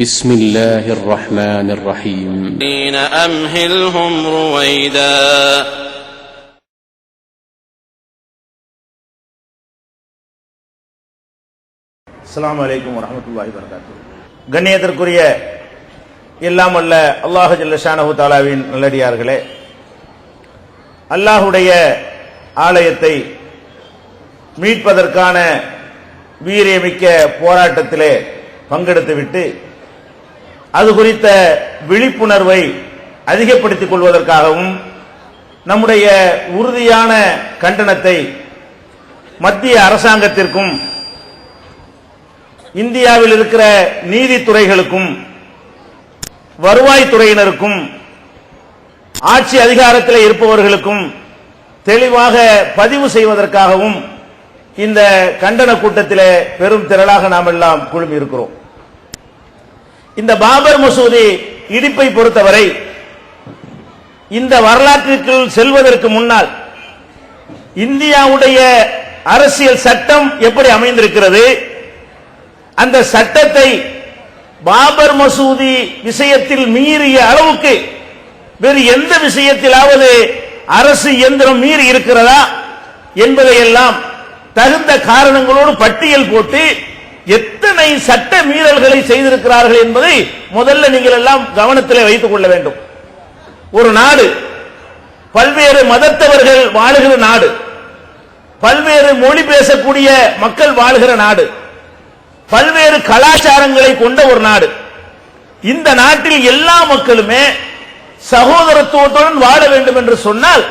بسم الله الرحمن الرحيم أمهلهم رويدا. அஸ்ஸலாமு அலைக்கும் வரஹ்மத்துல்லாஹி வபரகாத்துஹு. கண்ணியத்திற்குரிய எல்லாம் வல்ல அல்லாஹ் ஜல்ல ஷானஹு தஆலாவின் நல்லடியார்களே, அல்லாஹ்வுடைய ஆலயத்தை மீட்பதற்கான வீரியமிக்க போராட்டத்திலே பங்கெடுத்துவிட்டு அது குறித்த விழிப்புணர்வை அதிகப்படுத்திக் கொள்வதற்காகவும் நம்முடைய உறுதியான கண்டனத்தை மத்திய அரசாங்கத்திற்கும் இந்தியாவில் இருக்கிற நீதித்துறைகளுக்கும் வருவாய்த்துறையினருக்கும் ஆட்சி அதிகாரத்தில் இருப்பவர்களுக்கும் தெளிவாக பதிவு செய்வதற்காகவும் இந்த கண்டன கூட்டத்திலே பெரும் திரளாக நாம் எல்லாம் குழுமி இருக்கிறோம். இந்த பாபர் மசூதி இடிப்பை பொறுத்தவரை இந்த வரலாற்றிற்குள் செல்வதற்கு முன்னால் இந்தியாவுடைய அரசியல் சட்டம் எப்படி அமைந்திருக்கிறது, அந்த சட்டத்தை பாபர் மசூதி விஷயத்தில் மீறிய அளவுக்கு வேறு எந்த விஷயத்திலாவது அரசு இயந்திரம் மீறி இருக்கிறதா என்பதையெல்லாம் தகுந்த காரணங்களோடு பட்டியல் போட்டு எத்தனை சட்ட மீறல்களை செய்திருக்கிறார்கள் என்பதை முதல்ல நீங்கள் எல்லாம் கவனத்தில் வைத்துக் கொள்ள வேண்டும். ஒரு நாடு பல்வேறு மதத்தவர்கள் வாழுகிற நாடு, பல்வேறு மொழி பேசக்கூடிய மக்கள் வாழ்கிற நாடு, பல்வேறு கலாச்சாரங்களை கொண்ட ஒரு நாடு. இந்த நாட்டில் எல்லா மக்களுமே சகோதரத்துவத்துடன் வாழ வேண்டும் என்று சொன்னால்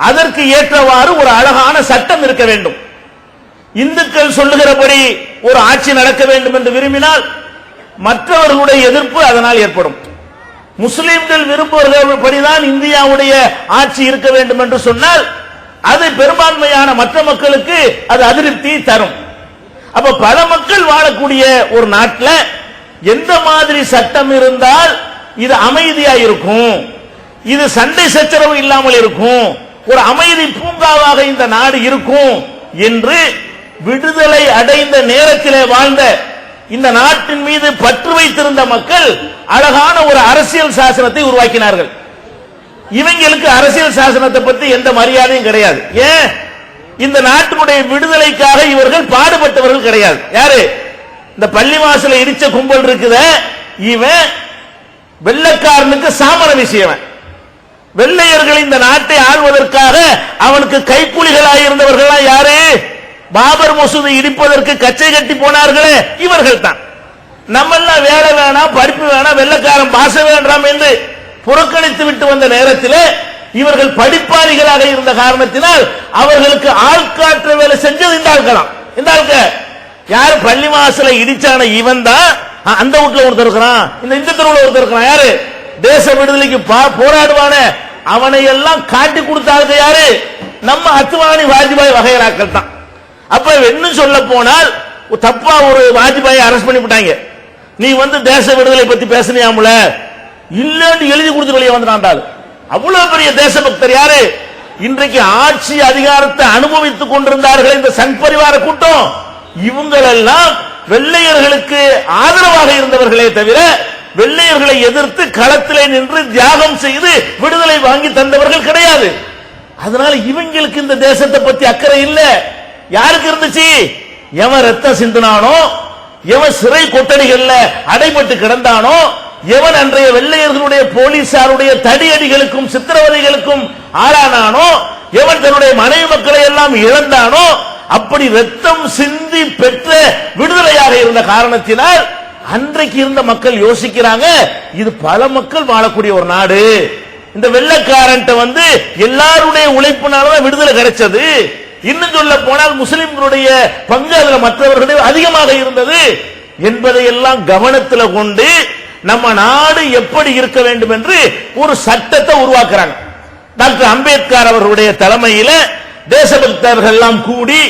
அதற்கு ஏற்றவாறு ஒரு அழகான சட்டம் இருக்க வேண்டும். இந்துக்கள் சொல்லுகிறபடி ஒரு ஆட்சி நடக்க வேண்டும் என்று விரும்பினால் மற்றவர்களுடைய எதிர்ப்பு அதனால் ஏற்படும். முஸ்லிம்கள் விரும்புவதுபடிதான் இந்தியாவுடைய ஆட்சி இருக்க வேண்டும் என்று சொன்னால் அது பெரும்பான்மையான மற்ற மக்களுக்கு அது அதிருப்தி தரும். அப்ப பல மக்கள் வாழக்கூடிய ஒரு நாட்டில் எந்த மாதிரி சட்டம் இருந்தால் இது அமைதியா இருக்கும், இது சண்டை சச்சரவு இல்லாமல் இருக்கும், ஒரு அமைதி பூங்காவாக இந்த நாடு இருக்கும் என்று விடுதலை அடைந்த நேரத்திலே வாழ்ந்த இந்த நாட்டின் மீது பற்று வைத்திருந்த மக்கள் அழகான ஒரு அரசியல் சாசனத்தை உருவாக்கினார்கள். இவங்களுக்கு அரசியல் சாசனத்தை பற்றி எந்த மரியாதையும் கிடையாது. ஏன்? இந்த நாட்டினுடைய விடுதலைக்காக இவர்கள் பாடுபட்டவர்கள் கிடையாது. யாரு? இந்த பள்ளிவாசலை இடிச்ச கும்பல் இருக்குத, இவன் வெள்ளைக்காரனுக்கு சாமர விஷயம். வெள்ளையர்கள் இந்த நாட்டை ஆள்வதற்காக அவனுக்கு கைக்கூலிகளாக இருந்தவர்கள் யாரு? பாபர் மசூதி இடிப்பதற்கு கச்சை கட்டி போனார்களே இவர்கள் தான். நம்ம எல்லாம் வேலை வேணாம், படிப்பு வேணாம், வெள்ளைக்காரன் பாச வேண்டாம் என்று புறக்கணித்து விட்டு வந்த நேரத்தில் இவர்கள் படிப்பாளிகளாக இருந்த காரணத்தினால் அவர்களுக்கு ஆள்காற்ற வேலை செஞ்சது இந்த ஆட்களாம். இந்த ஆட்க யாரு? பள்ளிவாசலை இடிச்சான இவன் தான். அந்த வீட்டுல ஒருத்தர் இருக்கிறான், இந்த தெருவில் ஒருத்தர் இருக்கிறான். யாரு? தேச விடுதலைக்கு போராடுவான அவனை எல்லாம் காட்டி கொடுத்தாங்க யாரு? நம்ம அத்வானி வாஜ்பாய் வகைராக்கள் தான். அப்ப என்ன சொல்ல போனால் தப்பா ஒரு வாஜ்பாயை அரெஸ்ட் பண்ணி விட்டாங்க. நீ தேச விடுதலை பத்தி பேசினியாமுல இல்லன்னு எழுதி கொடுத்து வெளியே வந்துட்டான். அவ்வளவு பெரிய தேசபக்தர் யாரு? இன்றைக்கு ஆட்சி அதிகாரத்தை அனுபவித்துக் கொண்டிருந்தார்கள் இந்த சங் பரிவார கூட்டம். இவங்களெல்லாம் வெள்ளையர்களுக்கு ஆதரவாக இருந்தவர்களே தவிர வெள்ளையர்களை எதிர்த்து களத்திலே நின்று தியாகம் செய்து விடுதலை வாங்கி தந்தவர்கள் கிடையாது. அதனால இவங்களுக்கு இந்த தேசத்தை பத்தி அக்கறை இல்ல. யாருக்கு இருந்துச்சு? எவன் ரத்தம் சிந்தினானோ, எவன் சிறை கொட்டடிகள்ல அடைபட்டு கிடந்தானோ, எவன் அன்றைய வெள்ளையர்களுடைய போலீசாருடைய தடியடிகளுக்கும் சித்திரவதைகளுக்கும் ஆளானானோ, எவன் தன்னுடைய மனைவி மக்களை எல்லாம் இழந்தானோ, அப்படி ரத்தம் சிந்தி பெற்ற விடுதலையாக இருந்த காரணத்தினால் அன்றைக்கு இருந்த மக்கள் யோசிக்கிறாங்க, இது பல மக்கள் வாழக்கூடிய ஒரு நாடு. இந்த வெள்ளைக்காரன் எல்லாருடைய உழைப்பினால்தான் விடுதலை கிடைச்சது. இன்னும் சொல்ல போனால் முஸ்லிம்களுடைய பங்கு அதுல மற்றவர்களுடைய அதிகமாக இருந்தது என்பதை எல்லாம் கவனத்தில் கொண்டு நம்ம நாடு எப்படி இருக்க வேண்டும் என்று ஒரு சட்டத்தை உருவாக்குறாங்க. டாக்டர் அம்பேத்கர் அவர்களுடைய தலைமையில தேசபக்தர்கள் எல்லாம் கூடி,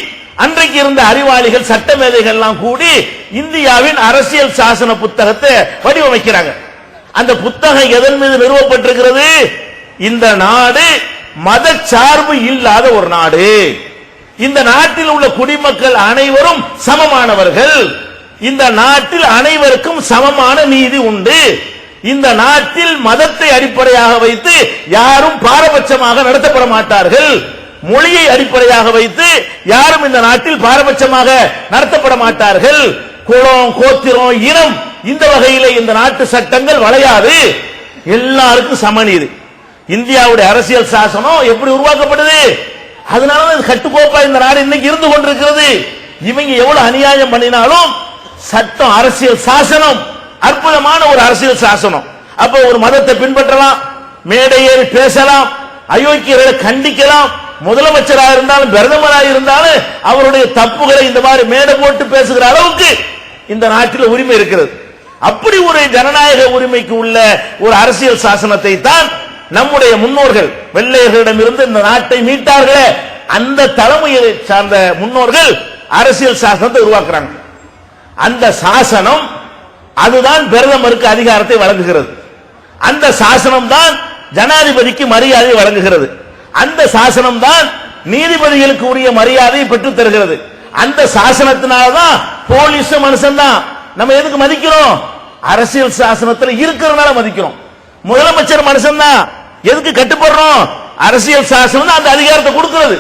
அன்றைக்கு இருந்த அறிவாளிகள் சட்ட மேதைகள் எல்லாம் கூடி இந்தியாவின் அரசியல் சாசன புத்தகத்தை வடிவமைக்கிறாங்க. அந்த புத்தகம் எதன் மீது நிறுவப்பட்டிருக்கிறது? இந்த நாடு மதச்சார்பு இல்லாத ஒரு நாடு, இந்த நாட்டில் உள்ள குடிமக்கள் அனைவரும் சமமானவர்கள் இந்த நாட்டில் அனைவருக்கும் சமமான நீதி உண்டு. இந்த நாட்டில் மதத்தை அடிப்படையாக வைத்து யாரும் பாரபட்சமாக நடத்தப்பட மாட்டார்கள். மொழியை அடிப்படையாக வைத்து யாரும் இந்த நாட்டில் பாரபட்சமாக நடத்தப்பட மாட்டார்கள். குலம், கோத்திரம், இனம் இந்த வகையிலே இந்த நாட்டு சட்டங்கள் வளையாது. எல்லாருக்கும் சமநீதி. இந்தியாவுடைய அரசியல் சாசனம் எப்படி உருவாக்கப்பட்டது? அதனால கட்டுக்கோப்பா இந்த நாடு இன்னைக்கு இருந்து கொண்டிருக்கிறது. இவங்க எவ்வளவு அநியாயம் பண்ணினாலும் சட்டம், அரசியல் சாசனம் அற்புதமான ஒரு அரசியல் சாசனம். அப்ப ஒரு மதத்தை பின்பற்றலாம், மேடை ஏறி பேசலாம், அயோக்கியர்களை கண்டிக்கலாம், முதலமைச்சராக இருந்தாலும் பிரதமராக இருந்தாலும் அவருடைய தப்புகளை இந்த மாதிரி மேடை போட்டு பேசுகிற அளவுக்கு இந்த நாட்டில் உரிமை இருக்கிறது. அப்படி ஒரு ஜனநாயக உரிமைக்கு உள்ள ஒரு அரசியல் சாசனத்தை தான் நம்முடைய முன்னோர்கள் வெள்ளையர்களிடம் இருந்து இந்த நாட்டை மீட்டார்களே, அந்த தலைமையை சார்ந்த முன்னோர்கள் அரசியல் சாசனத்தை உருவாக்குறாங்க. அந்த சாசனம் அதுதான் பிரதமருக்கு அதிகாரத்தை வழங்குகிறது. அந்த சாசனம் தான் ஜனாதிபதிக்கு மரியாதை வழங்குகிறது. அந்த சாசனம் தான் நீதிபதிகளுக்கு உரிய மரியாதையை பெற்றுத் தருகிறது. அந்த சாசனத்தினால்தான் போலீஸ் மனுஷன் தான். நம்ம எதுக்கு மதிக்கிறோம்? அரசியல் சாசனத்தில் இருக்கிறதுனால மதிக்கிறோம். முதலமைச்சர் மனுஷன் தான், எதுக்கு கட்டுப்படுறோம்? அரசியல் சாசனம் தான் அந்த அதிகாரத்தை கொடுக்கிறது.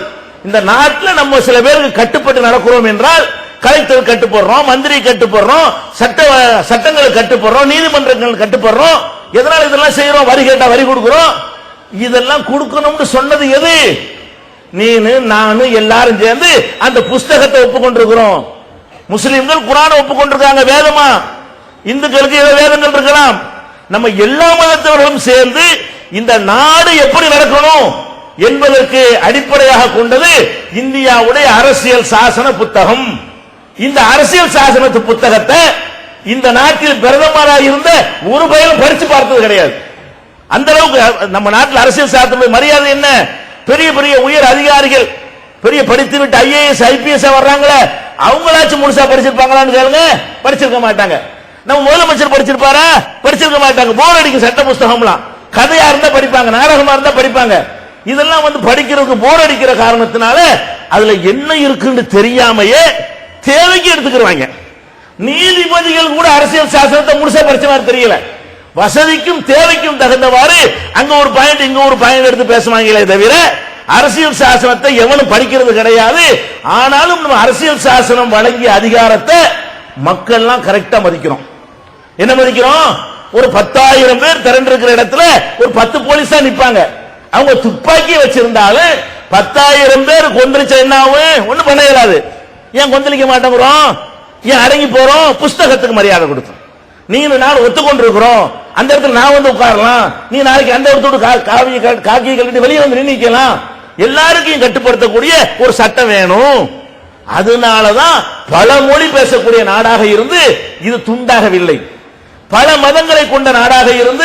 இந்த நாட்டில் நம்ம சில பேருக்கு கட்டுப்பட்டு நடக்கிறோம் என்றால் கலெக்டர் கட்டுப்படுறோம், மந்திரி கட்டுப்படுறோம், சட்டங்களுக்கு கட்டுப்படுறோம், நீதிமன்றங்கள் கட்டுப்படுறோம். எதனால இதெல்லாம் செய்யறோம்? வரி கேட்டா வரி கொடுக்கிறோம். இதெல்லாம் கொடுக்கணும்னு சொன்னது எது? நீனு நானு எல்லாரும் சேர்ந்து அந்த புஸ்தகத்தை ஒப்புக்கொண்டிருக்கிறோம். முஸ்லிம்கள் குர்ஆனை ஒப்புக்கொண்டிருக்காங்க வேதமா. இந்துக்களுக்கு ஏதோ வேதங்கள் இருக்கலாம். நம்ம எல்லா மதத்தவர்களும் சேர்ந்து இந்த நாடு எப்படி நடக்கணும் என்பதற்கு அடிப்படையாக கொண்டது இந்தியாவுடைய அரசியல் சாசன புத்தகம். இந்த அரசியல் சாசனத்து புத்தகத்தை இந்த நாட்டில் பிரதமராக இருந்த ஒரு பையனும் படிச்சு பார்த்தது கிடையாது. அந்த அளவுக்கு நம்ம நாட்டில் அரசியல் சாசன மரியாதை என்ன? பெரிய பெரிய உயர் அதிகாரிகள், பெரிய படித்து விட்டு ஐஏஎஸ் ஐபிஎஸ் வர்றாங்களே, அவங்களாச்சும் முழுசா படிச்சிருப்பாங்களான்னு கேளுங்க, படிச்சிருக்க மாட்டாங்க. நம்ம முதலமைச்சர் படிச்சிருப்பாரா? படிச்சிருக்க மாட்டாங்க. போர் அடிக்கும் சட்ட புஸ்தகம்லாம். கதையா இருந்தா படிப்பாங்க, நாடகமா இருந்தா படிப்பாங்க. இதெல்லாம் படிக்கிறதுக்கு போர் அடிக்கிற காரணத்தினால அதுல என்ன இருக்குன்னு தெரியாமையே தேவைக்கு எடுத்துக்கிறாங்க. நீதிபதிகள் கூட அரசியல் சாசனத்தை முழுசா படிச்ச மாதிரி தெரியல. வசதிக்கும் தேவைக்கும் தகுந்தவாறு அங்க ஒரு பாயிண்ட் இங்க ஒரு பாயிண்ட் எடுத்து பேசுவாங்களே தவிர அரசியல் சாசனத்தை எவனும் படிக்கிறது கிடையாது. ஆனாலும் நம்ம அரசியல் சாசனம் வழங்கிய அதிகாரத்தை மக்கள்லாம் கரெக்டா மதிக்கிறோம். என்ன மதிக்கிறோம்? ஒரு 10,000 பேர் திரண்டிருக்கிற இடத்துல ஒரு 10 போலீஸா நிப்பாங்க. அவங்க துப்பாக்கி வச்சிருந்தாலும் 10,000 பேர் கொன்றுச்சா என்ன ஆகும்? ஒண்ணு பண்ண இயலாது. ஏன் கொந்தளிக்க மாட்டேங்கிறோம்? ஏன் அடங்கி போறோம்? புஸ்தகத்துக்கு மரியாதை கொடுத்தோம். நீங்க நான் ஒத்துக்கொண்டிருக்கிறோம், அந்த இடத்துல நான் உட்காரலாம், நீ நாளைக்கு அந்த இடத்தோடு காக்கியை கட்டிட்டு வெளியே வந்து நின்னிக்கலாம். எல்லாருக்கும் கட்டுப்படுத்தக்கூடிய ஒரு சட்டம் வேணும். அதனாலதான் பல மொழி பேசக்கூடிய நாடாக இருந்து இது துண்டாகவில்லை. பல மதங்களை கொண்ட நாடாக இருந்து